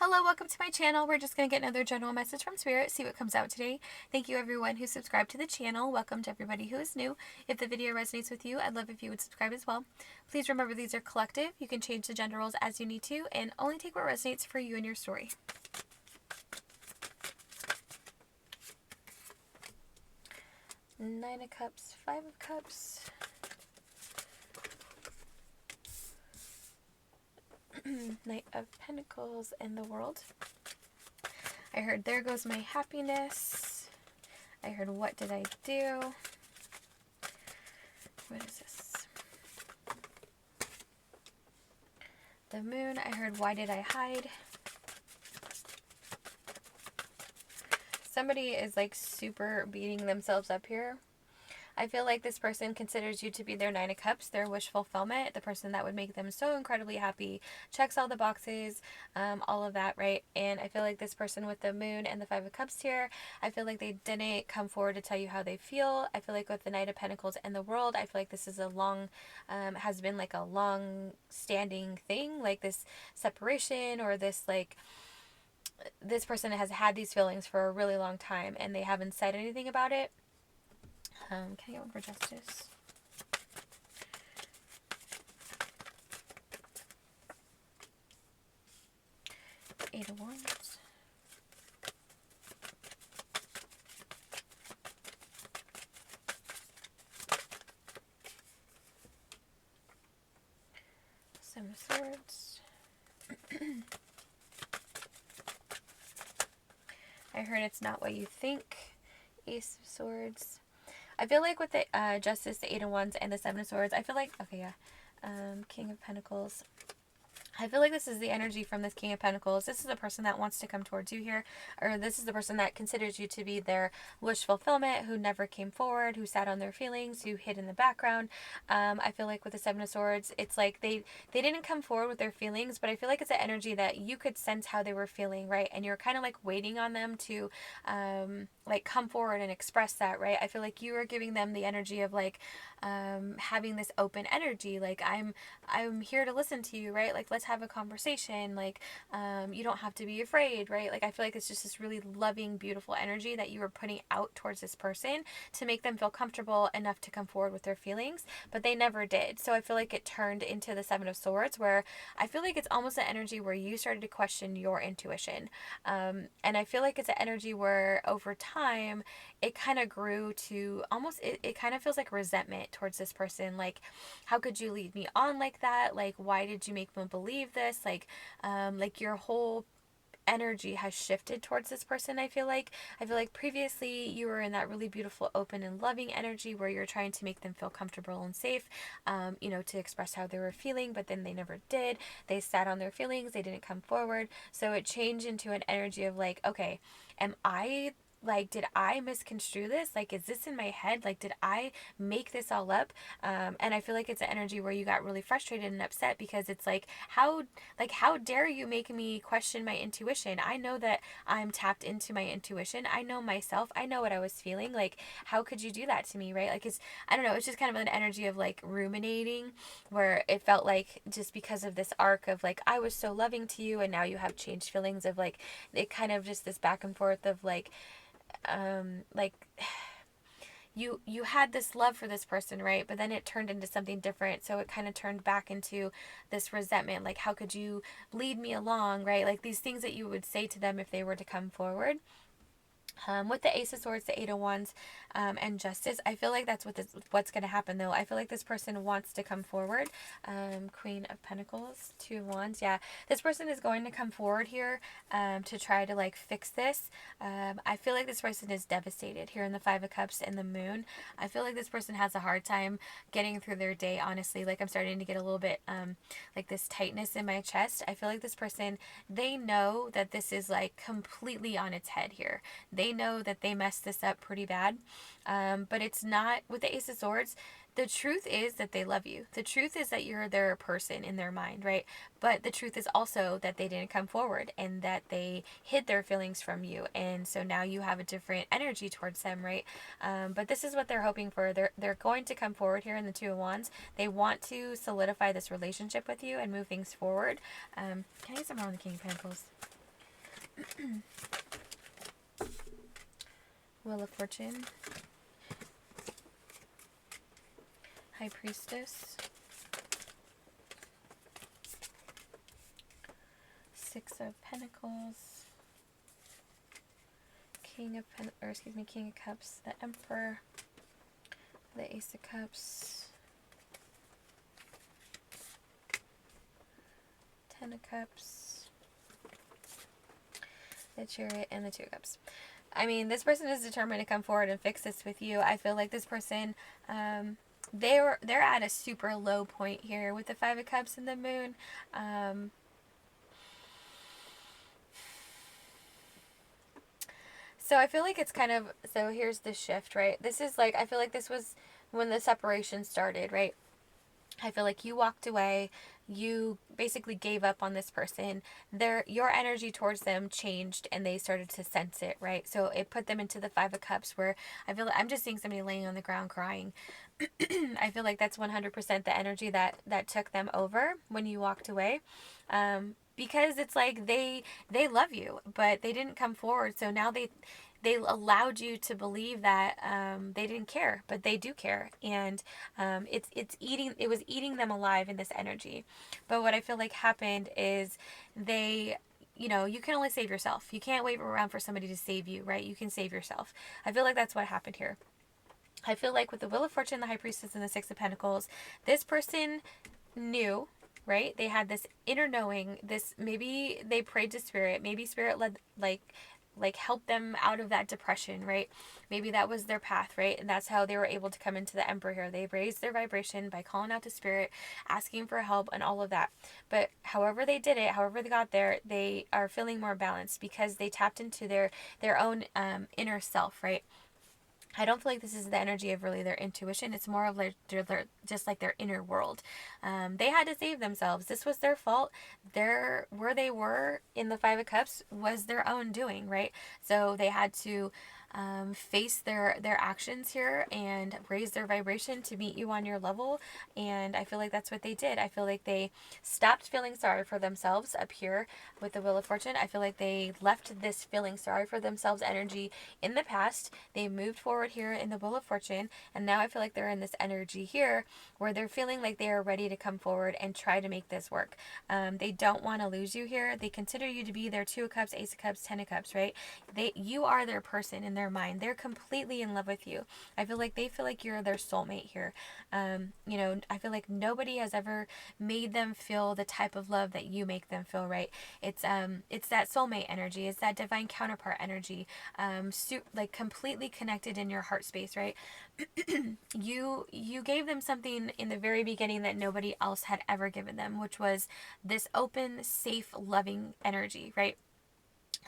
Hello, welcome to my channel. We're just going to get another general message from Spirit, see what comes out today. Thank you everyone who subscribed to the channel. Welcome to everybody who is new. If the video resonates with you, I'd love if you would subscribe as well. Please remember these are collective. You can change the gender roles as you need to and only take what resonates for you and your story. Nine of Cups, Five of Cups. Knight of Pentacles and the World. I heard there goes my happiness. I heard what did I do? What is this? The Moon. I heard why did I hide? Somebody is like super beating themselves up here. I feel like this person considers you to be their Nine of Cups, their wish fulfillment, the person that would make them so incredibly happy, checks all the boxes, all of that, right? And I feel like this person with the Moon and the Five of Cups here, I feel like they didn't come forward to tell you how they feel. I feel like with the Knight of Pentacles and the World, I feel like this is a long, has been like a long standing thing, like this separation or this like, this person has had these feelings for a really long time and they haven't said anything about it. Can I get one for Justice? Eight of Wands. Seven of Swords. I heard it's not what you think. Ace of Swords. I feel like with the Justice, the Eight of Wands, and the Seven of Swords, I feel like, okay, yeah, King of Pentacles. I feel like this is the energy from this King of Pentacles. This is a person that wants to come towards you here, or this is the person that considers you to be their wish fulfillment, who never came forward, who sat on their feelings, who hid in the background. I feel like with the Seven of Swords, it's like they didn't come forward with their feelings, but I feel like it's an energy that you could sense how they were feeling, right? And you're kind of like waiting on them to like come forward and express that, right? I feel like you were giving them the energy of like having this open energy, like I'm here to listen to you, right? Like let's have a conversation, like you don't have to be afraid, right? Like I feel like it's just this really loving, beautiful energy that you were putting out towards this person to make them feel comfortable enough to come forward with their feelings, but they never did. So I feel like it turned into the Seven of Swords, where I feel like it's almost an energy where you started to question your intuition, and I feel like it's an energy where over time it kind of grew to almost, it kind of feels like resentment towards this person. Like, how could you lead me on like that? Like, why did you make me believe this? Like your whole energy has shifted towards this person. I feel like previously you were in that really beautiful, open and loving energy where you're trying to make them feel comfortable and safe, to express how they were feeling, but then they never did. They sat on their feelings, they didn't come forward. So it changed into an energy of like, okay, am I, like, did I misconstrue this? Like, is this in my head? Like, did I make this all up? And I feel like it's an energy where you got really frustrated and upset because it's how dare you make me question my intuition? I know that I'm tapped into my intuition. I know myself. I know what I was feeling. Like, how could you do that to me, right? Like, I don't know, it's just kind of an energy of like ruminating, where it felt like just because of this arc of like, I was so loving to you and now you have changed feelings of like, it kind of just this back and forth of like you had this love for this person, right? But then it turned into something different. So it kind of turned back into this resentment. Like, how could you lead me along, right? Like these things that you would say to them if they were to come forward. With the Ace of Swords, the Eight of Wands, and Justice, I feel like that's what's going to happen, though. I feel like this person wants to come forward. Queen of Pentacles, Two of Wands. Yeah, this person is going to come forward here to try to, like, fix this. I feel like this person is devastated here in the Five of Cups and the Moon. I feel like this person has a hard time getting through their day, honestly. Like, I'm starting to get a little bit, like, this tightness in my chest. I feel like this person, they know that this is, like, completely on its head here. They know that they messed this up pretty bad. But it's not, with the Ace of Swords, the truth is that they love you. The truth is that you're their person in their mind, right? But the truth is also that they didn't come forward and that they hid their feelings from you. And so now you have a different energy towards them, right? But this is what they're hoping for. They're going to come forward here in the Two of Wands. They want to solidify this relationship with you and move things forward. Can I get some more on the King of Pentacles? Wheel of Fortune, High Priestess, Six of Pentacles, King of Cups, the Emperor, the Ace of Cups, Ten of Cups, the Chariot, and the Two of Cups. I mean, this person is determined to come forward and fix this with you. I feel like this person, they're at a super low point here with the Five of Cups and the Moon. So I feel like it's kind of, so here's the shift, right? This is like, I feel like this was when the separation started, right? I feel like you walked away, you basically gave up on this person. Your energy towards them changed and they started to sense it, right? So it put them into the Five of Cups, where I feel like I'm just seeing somebody laying on the ground crying. I feel like that's 100% the energy that took them over when you walked away. Because it's like they love you, but they didn't come forward. So now they allowed you to believe that they didn't care, but they do care, and it was eating them alive in this energy. But what I feel like happened is they, you can only save yourself. You can't wait around for somebody to save you, right? You can save yourself. I feel like that's what happened here. I feel like with the Wheel of Fortune, the High Priestess, and the Six of Pentacles, this person knew, right? They had this inner knowing. This, maybe they prayed to Spirit. Maybe Spirit led, like help them out of that depression, right? Maybe that was their path, right? And that's how they were able to come into the Emperor here. They raised their vibration by calling out to Spirit, asking for help, and all of that. But however they did it, however they got there, they are feeling more balanced because they tapped into their own inner self, right? I don't feel like this is the energy of really their intuition. It's more of like their just like their inner world. They had to save themselves. This was their fault. Where they were in the Five of Cups was their own doing, right? So they had to face their actions here and raise their vibration to meet you on your level. And I feel like that's what they did. I feel like they stopped feeling sorry for themselves up here with the Wheel of Fortune. I feel like they left this feeling sorry for themselves energy in the past. They moved forward here in the Wheel of Fortune, and now I feel like they're in this energy here where they're feeling like they are ready to come forward and try to make this work. They don't want to lose you here. They consider you to be their Two of Cups, Ace of Cups, Ten of Cups, right? You are their person in their mind. They're completely in love with you. I feel like they feel like you're their soulmate here. I feel like nobody has ever made them feel the type of love that you make them feel, right? It's that soulmate energy. It's that divine counterpart energy. Like completely connected in your heart space, right? You gave them something in the very beginning that nobody else had ever given them, which was this open, safe, loving energy, right?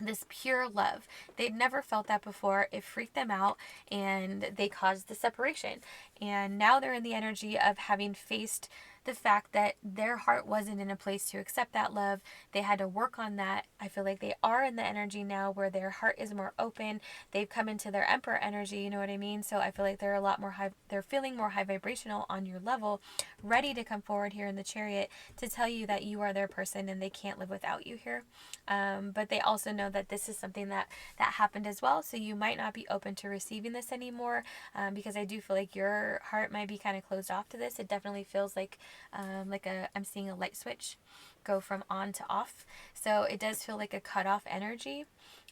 This pure love. They'd never felt that before. It freaked them out and they caused the separation. And now they're in the energy of having faced the fact that their heart wasn't in a place to accept that love. They had to work on that. I feel like they are in the energy now where their heart is more open. They've come into their Emperor energy, you know what I mean? So I feel like they're a lot more high, they're feeling more high vibrational on your level, ready to come forward here in the Chariot to tell you that you are their person and they can't live without you here. But they also know that this is something that happened as well. So you might not be open to receiving this anymore, because I do feel like your heart might be kind of closed off to this. It definitely feels like I'm seeing a light switch go from on to off. So it does feel like a cutoff energy.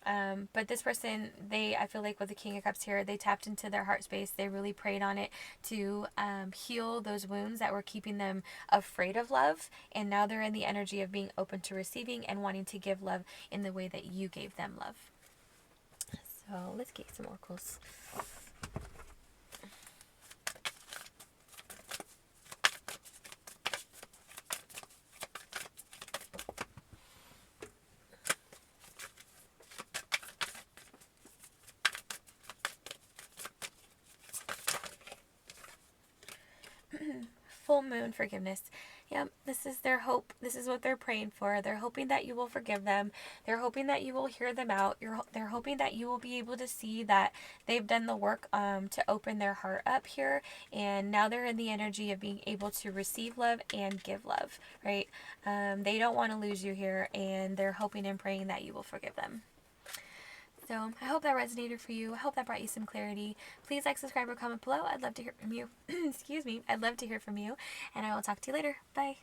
But this person, I feel like with the King of Cups here, they tapped into their heart space. They really prayed on it to heal those wounds that were keeping them afraid of love. And now they're in the energy of being open to receiving and wanting to give love in the way that you gave them love. So let's get some oracles. Full moon forgiveness. Yeah, Yep, this is their hope. This is what they're praying for. They're hoping that you will forgive them. They're hoping that you will hear them out. They're hoping that you will be able to see that they've done the work to open their heart up here, and now they're in the energy of being able to receive love and give love, right? They don't want to lose you here, and they're hoping and praying that you will forgive them. So I hope that resonated for you. I hope that brought you some clarity. Please like, subscribe, or comment below. I'd love to hear from you. Excuse me. I'd love to hear from you. And I will talk to you later. Bye.